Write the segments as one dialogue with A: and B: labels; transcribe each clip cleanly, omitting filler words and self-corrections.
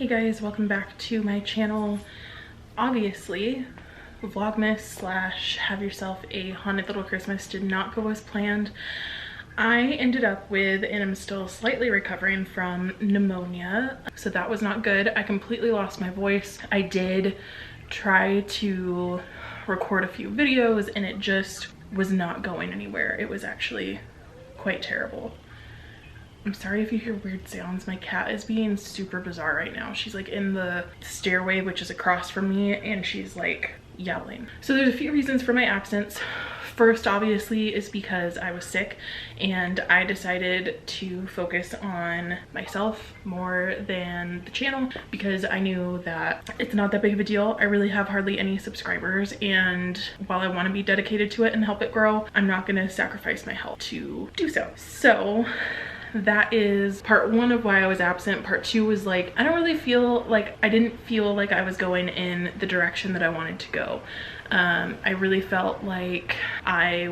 A: Hey guys, welcome back to my channel. Obviously, Vlogmas slash have yourself a haunted little Christmas did not go as planned. I ended up with, and I'm still slightly recovering from, pneumonia, so that was not good. I completely lost my voice. I did try to record a few videos and it just was not going anywhere. It was actually quite terrible. I'm sorry if you hear weird sounds. My cat is being super bizarre right now. She's like in the stairway, which is across from me, and she's like yelling. So there's a few reasons for my absence. First, obviously, is because I was sick and I decided to focus on myself more than the channel because I knew that it's not that big of a deal. I really have hardly any subscribers, and while I want to be dedicated to it and help it grow, I'm not going to sacrifice my health to do so. So that is part one of why I was absent. Part two was like, I didn't feel like I was going in the direction that I wanted to go. I really felt like I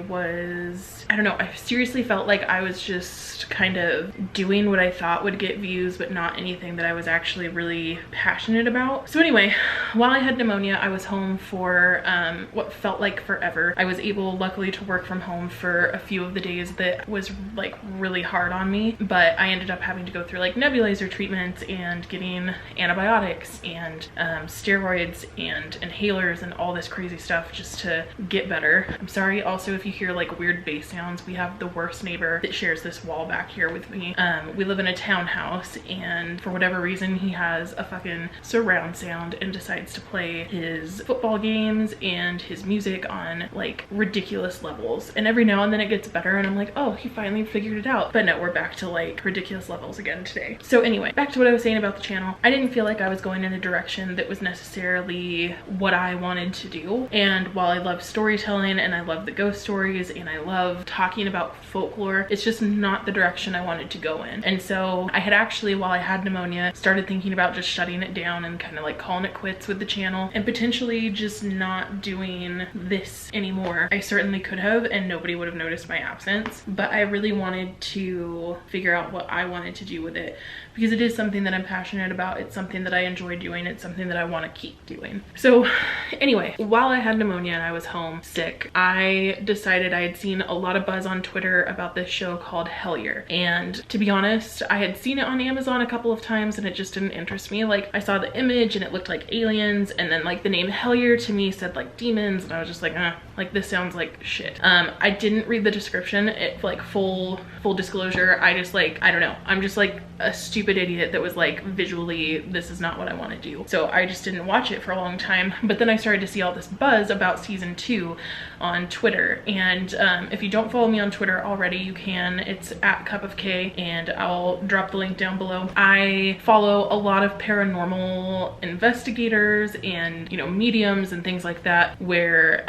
A: seriously felt like I was just kind of doing what I thought would get views, but not anything that I was actually really passionate about. So anyway, while I had pneumonia, I was home for what felt like forever. I was able, luckily, to work from home for a few of the days that was like really hard on me, but I ended up having to go through like nebulizer treatments and getting antibiotics and steroids and inhalers and all this crazy stuff just to get better. I'm sorry also if you hear like weird bass sounds. We have the worst neighbor that shares this wall back here with me. We live in a townhouse, and for whatever reason he has a fucking surround sound and decides to play his football games and his music on like ridiculous levels, and every now and then it gets better and I'm like, oh, he finally figured it out. But no, we're back to like ridiculous levels again today. So anyway, back to what I was saying about the channel. I didn't feel like I was going in a direction that was necessarily what I wanted to do, and while I love storytelling and I love the ghost stories and I love talking about folklore, it's just not the direction I wanted to go in. And so I had actually, while I had pneumonia, started thinking about just shutting it down and kind of like calling it quits with the channel and potentially just not doing this anymore. I certainly could have, and nobody would have noticed my absence, but I really wanted to figure out what I wanted to do with it because it is something that I'm passionate about. It's something that I enjoy doing. It's something that I want to keep doing. So anyway, while I had pneumonia and I was home sick, I decided I had seen a lot of buzz on Twitter about this show called Hellier. And to be honest, I had seen it on Amazon a couple of times and it just didn't interest me. Like, I saw the image and it looked like aliens, and then like the name Hellier to me said like demons, and I was just like, like this sounds like shit. I didn't read the description. It like full disclosure, I don't know, I'm just like a stupid idiot that was like, visually this is not what I want to do. So I just didn't watch it for a long time. But then I started to see all this buzz about season 2 on Twitter, and if you don't follow me on Twitter already, you can. It's at CupofKae, and I'll drop the link down below. I follow a lot of paranormal investigators and, you know, mediums and things like that, where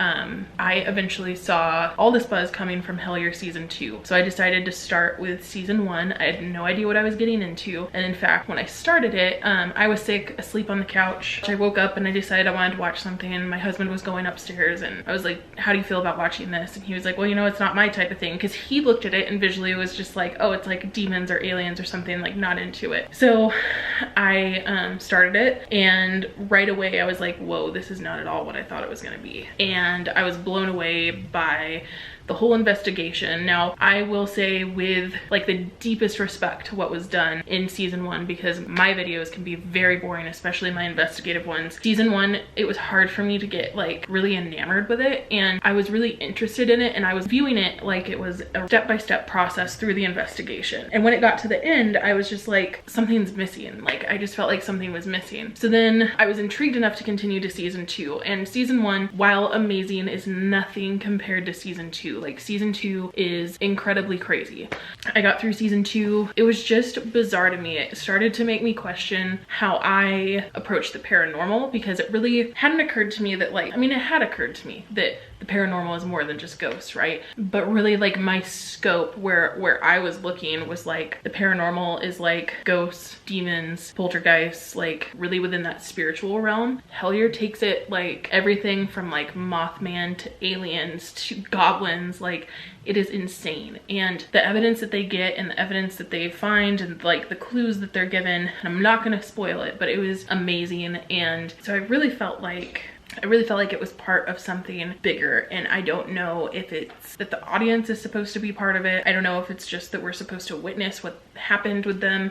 A: I eventually saw all this buzz coming from Hellier season 2. So I decided to start with season 1. I had no idea what I was getting into, and in fact when I started it, I was sick, asleep on the couch. I woke up and I decided I wanted to watch something, and my husband was going upstairs and I was like, how do you feel about watching this? And he was like, well, you know, it's not my type of thing, because he looked at it and visually it was just like, oh, it's like demons or aliens or something, like not into it. So I started it, and right away I was like, whoa, this is not at all what I thought it was going to be. And I was blown away by the whole investigation. Now, I will say with like the deepest respect to what was done in season 1, because my videos can be very boring, especially my investigative ones. Season 1, it was hard for me to get like really enamored with it, and I was really interested in it, and I was viewing it like it was a step-by-step process through the investigation. And when it got to the end, I was just like, something's missing. Like, I just felt like something was missing. So then I was intrigued enough to continue to season 2, and season 1, while amazing, is nothing compared to season 2. Like, season 2 is incredibly crazy. I got through season 2. It was just bizarre to me. It started to make me question how I approach the paranormal, because it really hadn't occurred to me that, like, I mean, it had occurred to me that the paranormal is more than just ghosts, right? But really, like, my scope where I was looking was like, the paranormal is like ghosts, demons, poltergeists, like really within that spiritual realm. Hellier takes it like everything from like Mothman to aliens to goblins. Like, it is insane. And the evidence that they get and the evidence that they find and like the clues that they're given. And I'm not going to spoil it, but it was amazing. And so I really felt like it was part of something bigger, and I don't know if it's that the audience is supposed to be part of it. I don't know if it's just that we're supposed to witness what happened with them,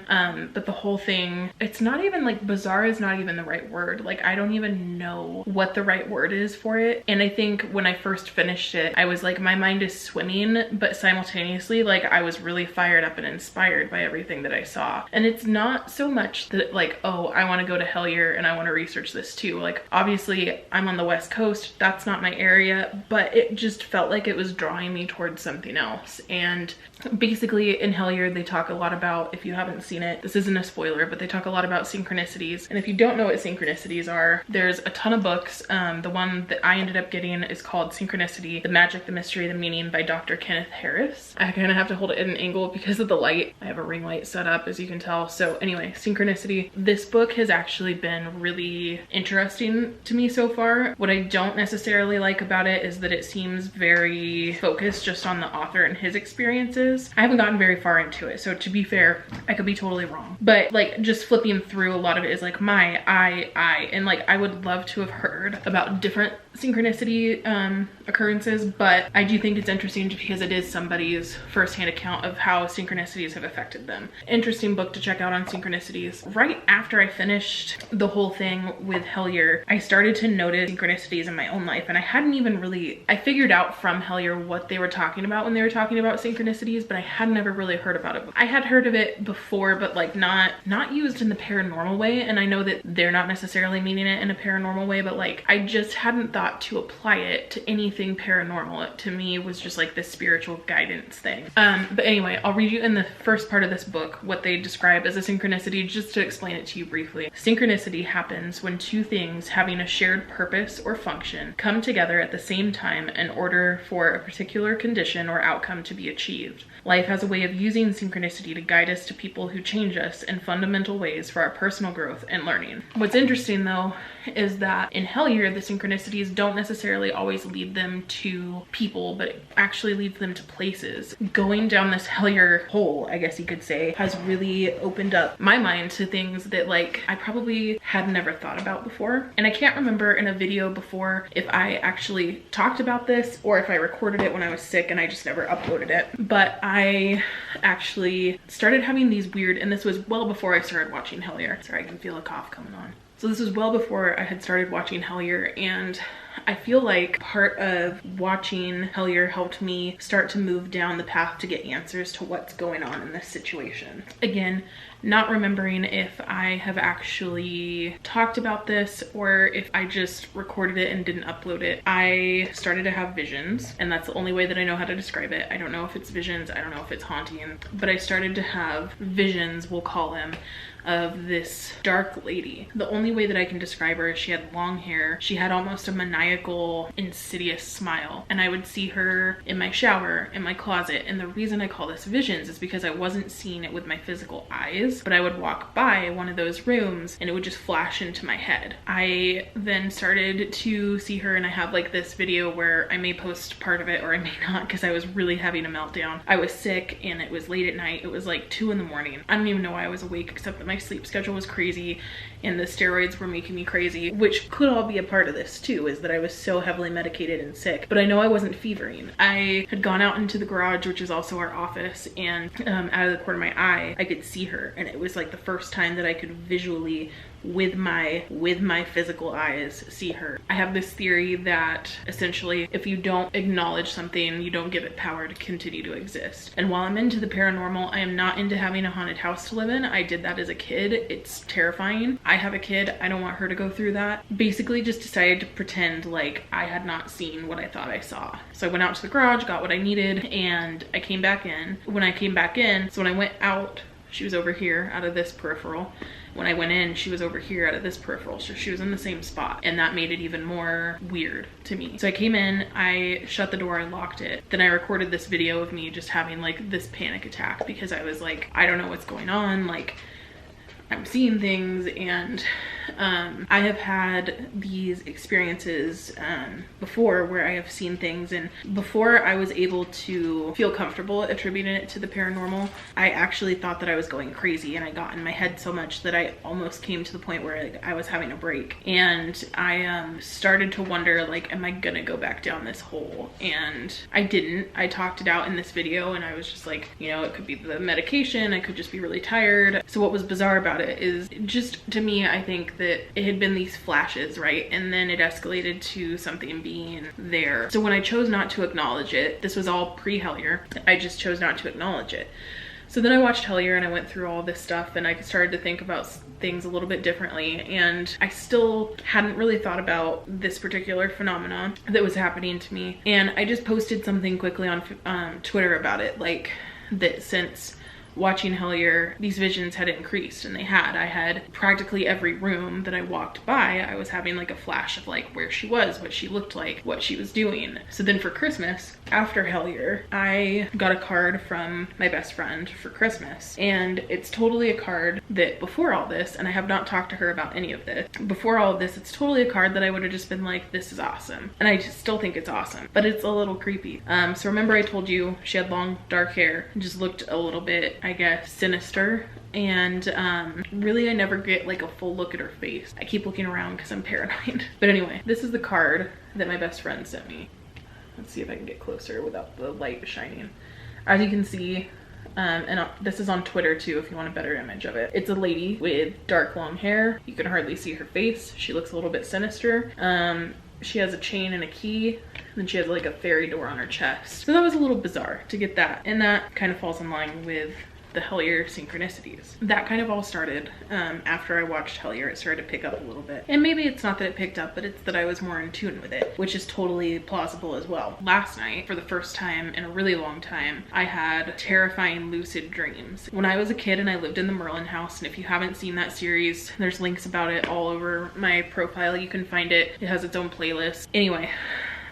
A: but the whole thing, it's not even like, bizarre is not even the right word. Like, I don't even know what the right word is for it. And I think when I first finished it, I was like, my mind is swimming, but simultaneously, like, I was really fired up and inspired by everything that I saw. And it's not so much that like, oh, I want to go to Hellier and I want to research this too. Like, obviously I'm on the West Coast, that's not my area, but it just felt like it was drawing me towards something else. And basically in Hellier, they talk a lot about, if you haven't seen it, this isn't a spoiler, but they talk a lot about synchronicities. And if you don't know what synchronicities are, there's a ton of books. The one that I ended up getting is called Synchronicity, The Magic, the Mystery, the Meaning by Dr. Kenneth Harris. I kind of have to hold it at an angle because of the light. I have a ring light set up, as you can tell. So anyway, Synchronicity. This book has actually been really interesting to me so far. What I don't necessarily like about it is that it seems very focused just on the author and his experiences. I haven't gotten very far into it, so to be fair, I could be totally wrong. But like, just flipping through, a lot of it is like I, and like, I would love to have heard about different synchronicity occurrences, but I do think it's interesting because it is somebody's firsthand account of how synchronicities have affected them. Interesting book to check out on synchronicities. Right after I finished the whole thing with Hellier, I started to notice synchronicities in my own life, and I hadn't even really, I figured out from Hellier what they were talking about when they were talking about synchronicities, but I had never really heard about it. I had heard of it before, but like not used in the paranormal way, and I know that they're not necessarily meaning it in a paranormal way, but like, I just hadn't thought to apply it to anything paranormal. It to me was just like this spiritual guidance thing. But anyway, I'll read you in the first part of this book what they describe as a synchronicity, just to explain it to you briefly. Synchronicity happens when two things having a shared purpose or function come together at the same time in order for a particular condition or outcome to be achieved. Life has a way of using synchronicity to guide us to people who change us in fundamental ways for our personal growth and learning. What's interesting though is that in Hellier, the synchronicities don't necessarily always lead them to people, but it actually leads them to places. Going down this Hellier hole, I guess you could say, has really opened up my mind to things that like I probably had never thought about before. And I can't remember in a video before if I actually talked about this or if I recorded it when I was sick and I just never uploaded it. But I actually started having these weird, and this was well before I started watching Hellier. Sorry, I can feel a cough coming on. So this was well before I had started watching Hellier, and I feel like part of watching Hellier helped me start to move down the path to get answers to what's going on in this situation. Again, not remembering if I have actually talked about this or if I just recorded it and didn't upload it. I started to have visions, and that's the only way that I know how to describe it. I don't know if it's visions, I don't know if it's haunting, but I started to have visions, we'll call them, of this dark lady. The only way that I can describe her is she had long hair. She had almost a maniacal, insidious smile. And I would see her in my shower, in my closet. And the reason I call this visions is because I wasn't seeing it with my physical eyes, but I would walk by one of those rooms and it would just flash into my head. I then started to see her, and I have like this video where I may post part of it or I may not because I was really having a meltdown. I was sick and it was late at night. It was like 2 in the morning. I don't even know why I was awake except that my sleep schedule was crazy and the steroids were making me crazy, which could all be a part of this too, is that I was so heavily medicated and sick. But I know I wasn't fevering. I had gone out into the garage, which is also our office, and out of the corner of my eye I could see her, and it was like the first time that I could visually with my physical eyes see her. I have this theory that essentially if you don't acknowledge something, you don't give it power to continue to exist. And while I'm into the paranormal, I am not into having a haunted house to live in. I did that as a kid. It's terrifying. I have a kid. I don't want her to go through that. Basically just decided to pretend like I had not seen what I thought I saw. So I went out to the garage, got what I needed, and I came back in. When I came back in, so when I went out, she was over here out of this peripheral. When I went in, she was over here out of this peripheral. So she was in the same spot, and that made it even more weird to me. So I came in, I shut the door, I locked it. Then I recorded this video of me just having like this panic attack because I was like, I don't know what's going on. Like, I'm seeing things, and I have had these experiences before where I have seen things, and before I was able to feel comfortable attributing it to the paranormal, I actually thought that I was going crazy, and I got in my head so much that I almost came to the point where like, I was having a break, and I started to wonder, like, am I gonna go back down this hole? And I didn't. I talked it out in this video, and I was just like, you know, it could be the medication, I could just be really tired. So what was bizarre about it is, just to me, I think that it had been these flashes, right? And then it escalated to something being there. So when I chose not to acknowledge it, this was all pre-Hellier, I just chose not to acknowledge it. So then I watched Hellier and I went through all this stuff, and I started to think about things a little bit differently, and I still hadn't really thought about this particular phenomenon that was happening to me. And I just posted something quickly on Twitter about it, like that since watching Hellier, these visions had increased, and they had. I had practically every room that I walked by, I was having like a flash of like where she was, what she looked like, what she was doing. So then for Christmas, after Hellier, I got a card from my best friend for Christmas, and it's totally a card that before all this, and I have not talked to her about any of this, before all of this, it's totally a card that I would have just been like, this is awesome. And I just still think it's awesome, but it's a little creepy. So remember I told you she had long dark hair and just looked a little bit, I guess, sinister, and really I never get like a full look at her face. I keep looking around because I'm paranoid. But anyway, this is the card that my best friend sent me. Let's see if I can get closer without the light shining. As you can see, and this is on Twitter too if you want a better image of it. It's a lady with dark long hair. You can hardly see her face. She looks a little bit sinister. She has a chain and a key, and then she has like a fairy door on her chest. So that was a little bizarre to get that, and that kind of falls in line with the Hellier synchronicities. That kind of all started after I watched Hellier. It started to pick up a little bit, and maybe it's not that it picked up, but it's that I was more in tune with it, which is totally plausible as well. Last night, for the first time in a really long time, I had terrifying lucid dreams. When I was a kid and I lived in the Merlin house, and if you haven't seen that series, there's links about it all over my profile. You can find it. It has its own playlist. Anyway,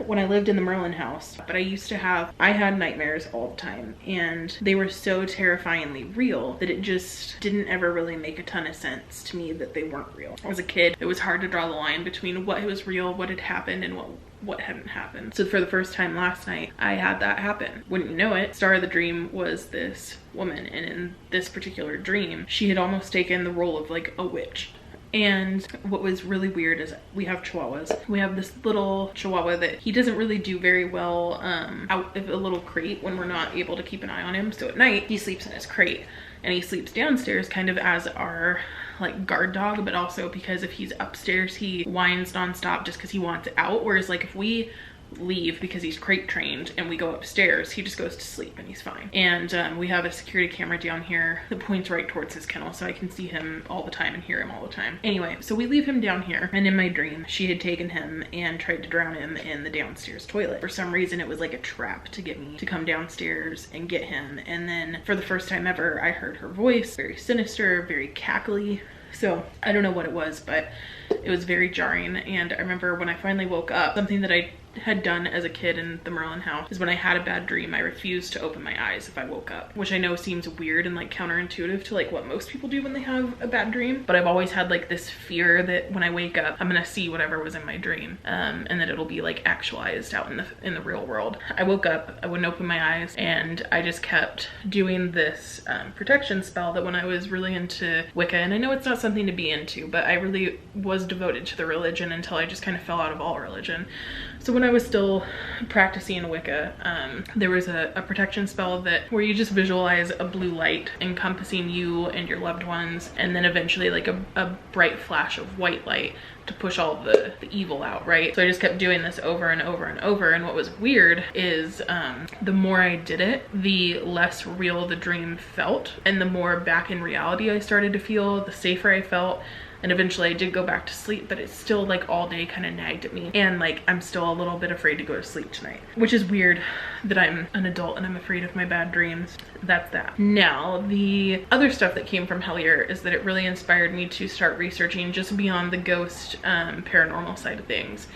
A: when I lived in the Merlin house, but I had nightmares all the time, and they were so terrifyingly real that it just didn't ever really make a ton of sense to me that they weren't real. As a kid, it was hard to draw the line between what was real, what had happened, and what hadn't happened. So for the first time last night, I had that happen. Wouldn't you know it, star of the dream was this woman, and in this particular dream, she had almost taken the role of like a witch. And what was really weird is we have chihuahuas. We have this little chihuahua that he doesn't really do very well out of a little crate when we're not able to keep an eye on him. So at night he sleeps in his crate, and he sleeps downstairs kind of as our like guard dog, but also because if he's upstairs he whines nonstop just because he wants out. Whereas like if we leave because he's crate trained and we go upstairs, he just goes to sleep and he's fine. And we have a security camera down here that points right towards his kennel, so I can see him all the time and hear him all the time. Anyway, so we leave him down here, and in my dream she had taken him and tried to drown him in the downstairs toilet. For some reason it was like a trap to get me to come downstairs and get him. And then for the first time ever, I heard her voice, very sinister, very cackly. So I don't know what it was, but it was very jarring. And I remember when I finally woke up, something that I had done as a kid in the Merlin house is when I had a bad dream, I refused to open my eyes if I woke up, which I know seems weird and like counterintuitive to like what most people do when they have a bad dream. But I've always had like this fear that when I wake up, I'm gonna see whatever was in my dream, and that it'll be like actualized out in the real world. I woke up, I wouldn't open my eyes, and I just kept doing this protection spell that when I was really into Wicca, and I know it's not something to be into, but I really was devoted to the religion until I just kind of fell out of all religion. So when I was still practicing Wicca, there was a protection spell where you just visualize a blue light encompassing you and your loved ones, and then eventually like a bright flash of white light to push all the evil out, right? So I just kept doing this over and over and over, and what was weird is the more I did it, the less real the dream felt, and the more back in reality I started to feel, the safer I felt. And eventually I did go back to sleep, but it's still like all day kind of nagged at me. And like, I'm still a little bit afraid to go to sleep tonight, which is weird that I'm an adult and I'm afraid of my bad dreams. That's that. Now, the other stuff that came from Hellier is that it really inspired me to start researching just beyond the ghost paranormal side of things.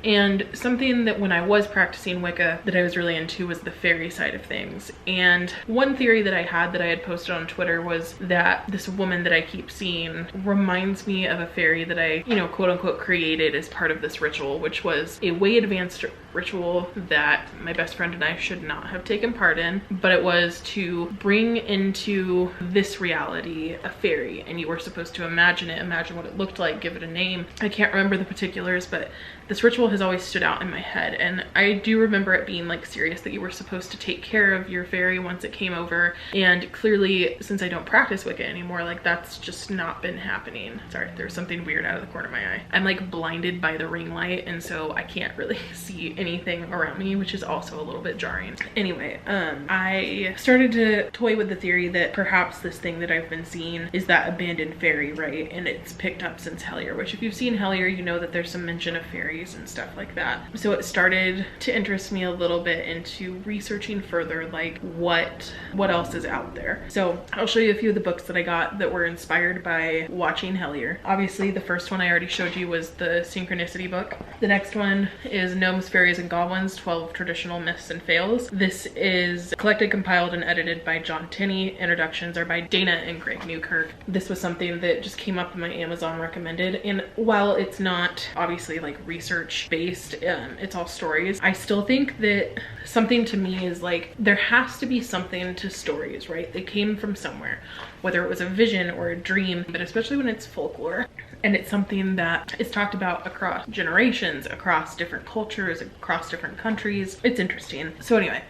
A: And something that when I was practicing Wicca that I was really into was the fairy side of things. And one theory that I had posted on Twitter was that this woman that I keep seeing reminds me of a fairy that I, you know, quote unquote created as part of this ritual, which was a way advanced ritual that my best friend and I should not have taken part in, but it was to bring into this reality a fairy, and you were supposed to imagine it, imagine what it looked like, give it a name. I can't remember the particulars, but this ritual has always stood out in my head, and I do remember it being like serious, that you were supposed to take care of your fairy once it came over. And clearly, since I don't practice Wicca anymore, like that's just not been happening. Sorry, there's something weird out of the corner of my eye. I'm like blinded by the ring light, and so I can't really see anything around me, which is also a little bit jarring. Anyway, I started to toy with the theory that perhaps this thing that I've been seeing is that abandoned fairy, right? And it's picked up since Hellier, which if you've seen Hellier, you know that there's some mention of fairies and stuff like that. So it started to interest me a little bit into researching further, like what else is out there. So I'll show you a few of the books that I got that were inspired by watching Hellier. Obviously, the first one I already showed you was the Synchronicity book. The next one is Gnomes, Fairies, and Goblins, 12 Traditional Myths and Fails. This is collected, compiled, and edited by John Tinney. Introductions are by Dana and Greg Newkirk. This was something that just came up in my Amazon recommended, and while it's not obviously like research based, it's all stories, I still think that something to me is like there has to be something to stories, right? They came from somewhere, whether it was a vision or a dream, but especially when it's folklore and it's something that is talked about across generations, across different cultures, across different countries. It's interesting. So anyway,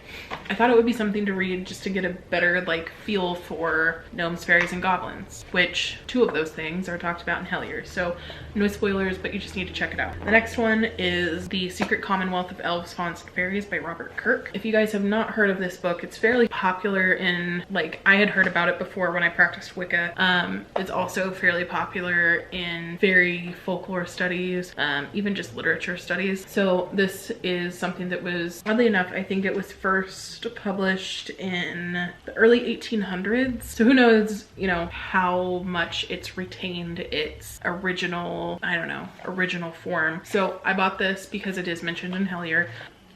A: I thought it would be something to read just to get a better like feel for gnomes, fairies, and goblins, which two of those things are talked about in Hellier. So no spoilers, but you just need to check it out. The next one is The Secret Commonwealth of Elves, Fauns, and Fairies by Robert Kirk. If you guys have not heard of this book, it's fairly popular in, like, I had heard about it before when I practiced Wicca. It's also fairly popular in fairy folklore studies, even just literature studies. So this is something that was, oddly enough, I think it was first published in the early 1800s. So who knows, you know, how much it's retained its original, I don't know, original form. So I bought this because it is mentioned in Hellier.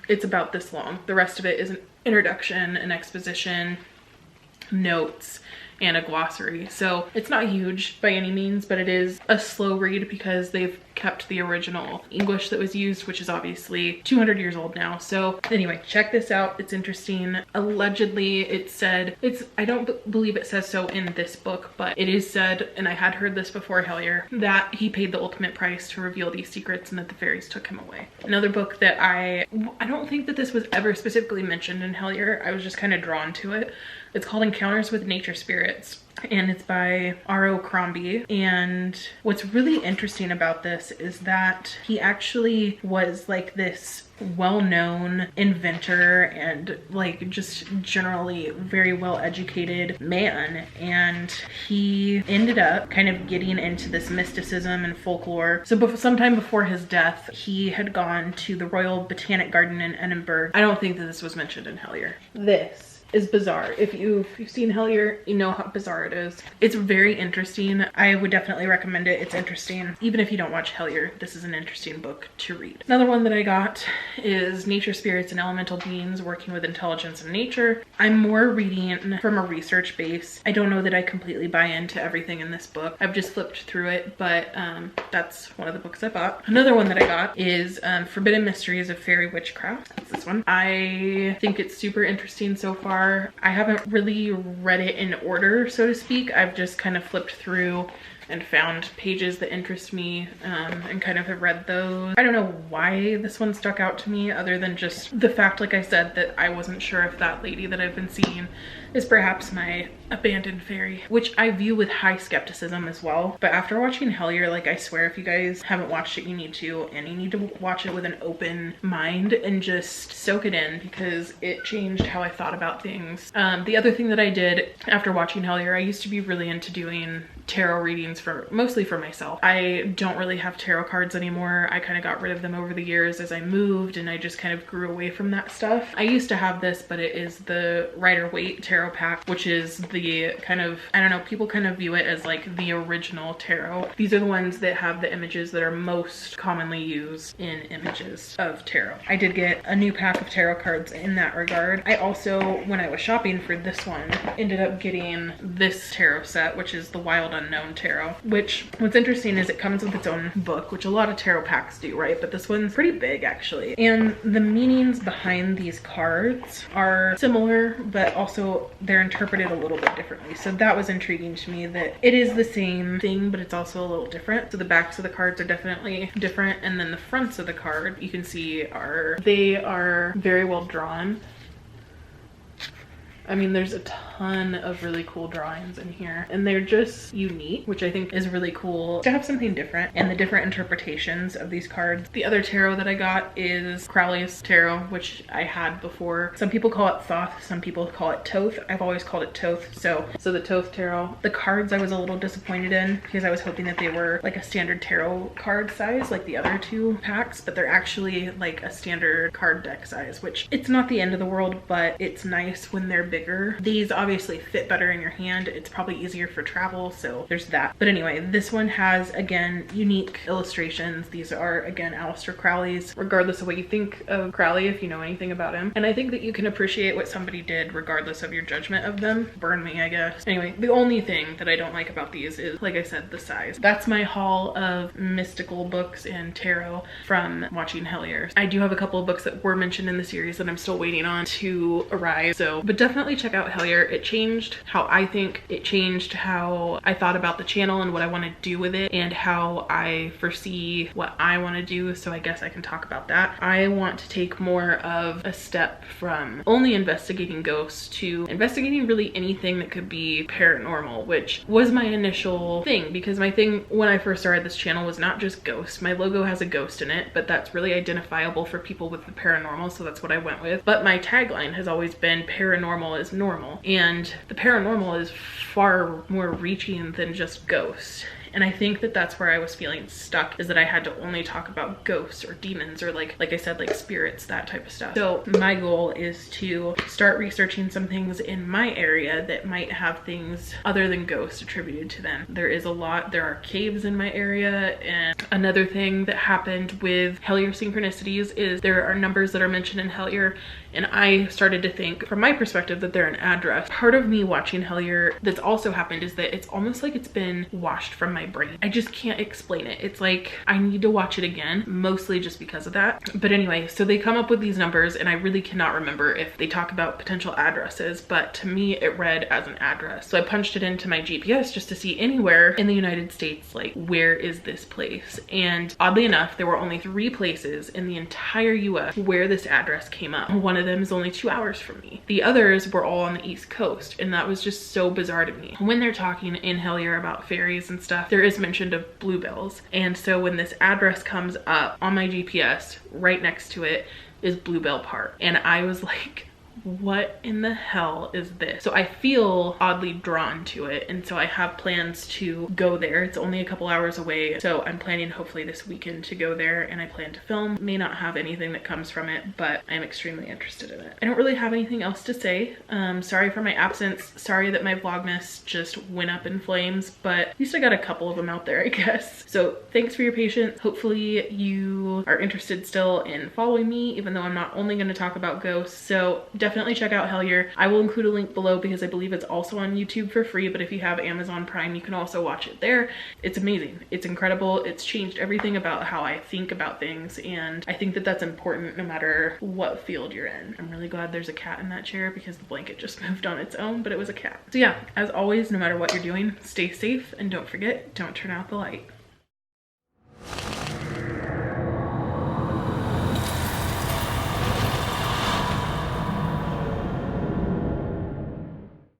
A: It's about this long. The rest of it is an introduction, an exposition, notes, and a glossary. So it's not huge by any means, but it is a slow read because they've kept the original English that was used, which is obviously 200 years old now. So anyway, check this out. It's interesting. Allegedly, it said, I don't believe it says so in this book, but it is said, and I had heard this before Hellier, that he paid the ultimate price to reveal these secrets and that the fairies took him away. Another book that I don't think that this was ever specifically mentioned in Hellier. I was just kind of drawn to it. It's called Encounters with Nature Spirits, and it's by R.O. Crombie. And what's really interesting about this is that he actually was like this well-known inventor and like just generally very well-educated man, and he ended up kind of getting into this mysticism and folklore. So sometime before his death, he had gone to the Royal Botanic Garden in Edinburgh. I don't think that this was mentioned in Hellier. This is bizarre. If you've seen Hellier, you know how bizarre it is. It's very interesting. I would definitely recommend it. It's interesting. Even if you don't watch Hellier, this is an interesting book to read. Another one that I got is Nature Spirits and Elemental Beings, Working with Intelligence in Nature. I'm more reading from a research base. I don't know that I completely buy into everything in this book. I've just flipped through it, but that's one of the books I bought. Another one that I got is Forbidden Mysteries of Fairy Witchcraft. That's this one. I think it's super interesting so far. I haven't really read it in order, so to speak. I've just kind of flipped through and found pages that interest me and kind of have read those. I don't know why this one stuck out to me other than just the fact, like I said, that I wasn't sure if that lady that I've been seeing is perhaps my abandoned fairy, which I view with high skepticism as well. But after watching Hellier, like, I swear if you guys haven't watched it, you need to, and you need to watch it with an open mind and just soak it in, because it changed how I thought about things. The other thing that I did after watching Hellier, I used to be really into doing tarot readings mostly for myself. I don't really have tarot cards anymore. I kind of got rid of them over the years as I moved, and I just kind of grew away from that stuff. I used to have this, but it is the Rider-Waite tarot pack, which is the kind of, I don't know, people kind of view it as like the original tarot. These are the ones that have the images that are most commonly used in images of tarot. I did get a new pack of tarot cards in that regard. I also, when I was shopping for this one, ended up getting this tarot set, which is the Wild Unknown Tarot, which what's interesting is it comes with its own book, which a lot of tarot packs do, right? But this one's pretty big actually. And the meanings behind these cards are similar, but also they're interpreted a little bit differently. So that was intriguing to me, that it is the same thing, but it's also a little different. So the backs of the cards are definitely different. And then the fronts of the card, you can see they are very well drawn. I mean, there's a ton of really cool drawings in here, and they're just unique, which I think is really cool to have something different and the different interpretations of these cards. The other tarot that I got is Crowley's tarot, which I had before. Some people call it Thoth, some people call it Toth. I've always called it Toth. So the Toth tarot. The cards I was a little disappointed in because I was hoping that they were like a standard tarot card size like the other two packs, but they're actually like a standard card deck size, which it's not the end of the world, but it's nice when they're bigger. These obviously fit better in your hand. It's probably easier for travel, so there's that. But anyway, this one has, again, unique illustrations. These are, again, Aleister Crowley's, regardless of what you think of Crowley, if you know anything about him. And I think that you can appreciate what somebody did regardless of your judgment of them. Burn me, I guess. Anyway, the only thing that I don't like about these is, like I said, the size. That's my haul of mystical books and tarot from watching Hellier. I do have a couple of books that were mentioned in the series that I'm still waiting on to arrive, so, but definitely check out Hellier. It changed how I think, it changed how I thought about the channel and what I want to do with it and how I foresee what I want to do, so I guess I can talk about that. I want to take more of a step from only investigating ghosts to investigating really anything that could be paranormal, which was my initial thing, because my thing when I first started this channel was not just ghosts. My logo has a ghost in it, but that's really identifiable for people with the paranormal, so that's what I went with. But my tagline has always been paranormal is normal, and the paranormal is far more reaching than just ghosts. And I think that that's where I was feeling stuck, is that I had to only talk about ghosts or demons or like I said, like spirits, that type of stuff. So my goal is to start researching some things in my area that might have things other than ghosts attributed to them. There is a lot. There are caves in my area. And another thing that happened with Hellier synchronicities is there are numbers that are mentioned in Hellier, and I started to think from my perspective that they're an address. Part of me watching Hellier that's also happened is that it's almost like it's been washed from my brain. I just can't explain it. It's like I need to watch it again, mostly just because of that. But anyway, so they come up with these numbers, and I really cannot remember if they talk about potential addresses, but to me it read as an address. So I punched it into my GPS just to see anywhere in the United States, like, where is this place? And oddly enough, there were only 3 places in the entire US where this address came up. One of them is only 2 hours from me. The others were all on the East Coast, and that was just so bizarre to me. When they're talking in Hellier about fairies and stuff, there is mention of bluebells. And so when this address comes up on my GPS, right next to it is Bluebell Park. And I was like, what in the hell is this? So I feel oddly drawn to it, and so I have plans to go there. It's only a couple hours away, so I'm planning hopefully this weekend to go there, and I plan to film. May not have anything that comes from it, but I'm extremely interested in it. I don't really have anything else to say. Sorry for my absence. Sorry that my Vlogmas just went up in flames, but at least I got a couple of them out there, I guess. So thanks for your patience. Hopefully you are interested still in following me, even though I'm not only going to talk about ghosts. So definitely check out Hellier. I will include a link below because I believe it's also on YouTube for free, but if you have Amazon Prime, you can also watch it there. It's amazing. It's incredible. It's changed everything about how I think about things, and I think that that's important no matter what field you're in. I'm really glad there's a cat in that chair because the blanket just moved on its own, but it was a cat. So yeah, as always, no matter what you're doing, stay safe, and don't forget, don't turn out the light.